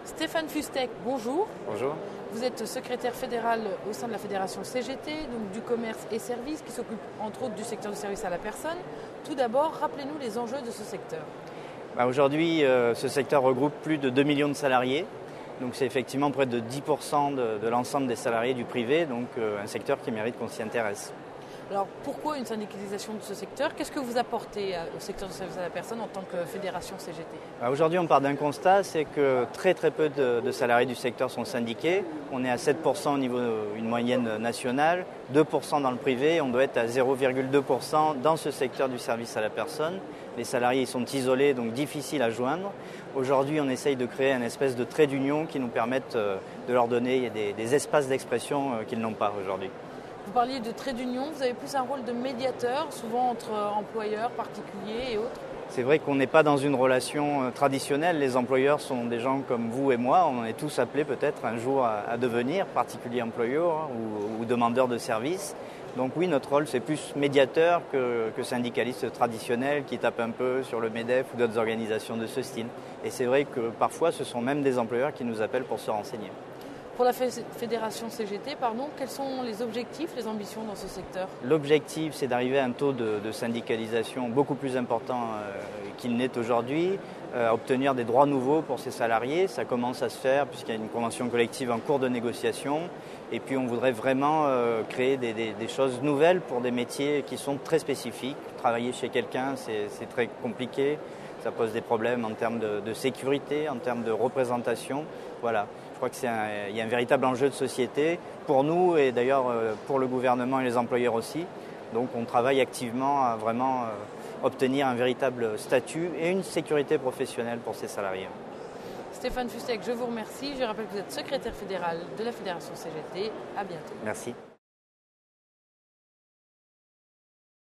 Stéphane Fustek, bonjour. Bonjour. Vous êtes secrétaire fédéral au sein de la fédération CGT, donc du commerce et services, qui s'occupe entre autres du secteur du service à la personne. Tout d'abord, rappelez-nous les enjeux de ce secteur. Aujourd'hui, ce secteur regroupe plus de 2 millions de salariés. Donc c'est effectivement près de 10% de l'ensemble des salariés du privé, donc un secteur qui mérite qu'on s'y intéresse. Alors pourquoi une syndicalisation de ce secteur? Qu'est-ce que vous apportez au secteur du service à la personne en tant que fédération CGT? Aujourd'hui, on part d'un constat, c'est que très peu de salariés du secteur sont syndiqués. On est à 7% au niveau d'une moyenne nationale, 2% dans le privé, on doit être à 0,2% dans ce secteur du service à la personne. Les salariés sont isolés, donc difficiles à joindre. Aujourd'hui, on essaye de créer une espèce de trait d'union qui nous permette de leur donner des espaces d'expression qu'ils n'ont pas aujourd'hui. Vous parliez de trait d'union, vous avez plus un rôle de médiateur, souvent entre employeurs, particuliers et autres. C'est vrai qu'on n'est pas dans une relation traditionnelle. Les employeurs sont des gens comme vous et moi. On est tous appelés peut-être un jour à devenir particuliers employeurs ou demandeurs de services. Donc oui, notre rôle, c'est plus médiateur que syndicaliste traditionnel qui tape un peu sur le MEDEF ou d'autres organisations de ce style. Et c'est vrai que parfois, ce sont même des employeurs qui nous appellent pour se renseigner. Pour la fédération CGT, quels sont les objectifs, les ambitions dans ce secteur? L'objectif, c'est d'arriver à un taux de syndicalisation beaucoup plus important qu'il n'est aujourd'hui, obtenir des droits nouveaux pour ces salariés. Ça commence à se faire puisqu'il y a une convention collective en cours de négociation. Et puis on voudrait vraiment créer des choses nouvelles pour des métiers qui sont très spécifiques. Travailler chez quelqu'un, c'est très compliqué. Ça pose des problèmes en termes de sécurité, en termes de représentation. Voilà. Je crois qu'il y a un véritable enjeu de société pour nous et d'ailleurs pour le gouvernement et les employeurs aussi. Donc on travaille activement à vraiment obtenir un véritable statut et une sécurité professionnelle pour ces salariés. Stéphane Fustek, je vous remercie. Je rappelle que vous êtes secrétaire fédéral de la fédération CGT. À bientôt. Merci.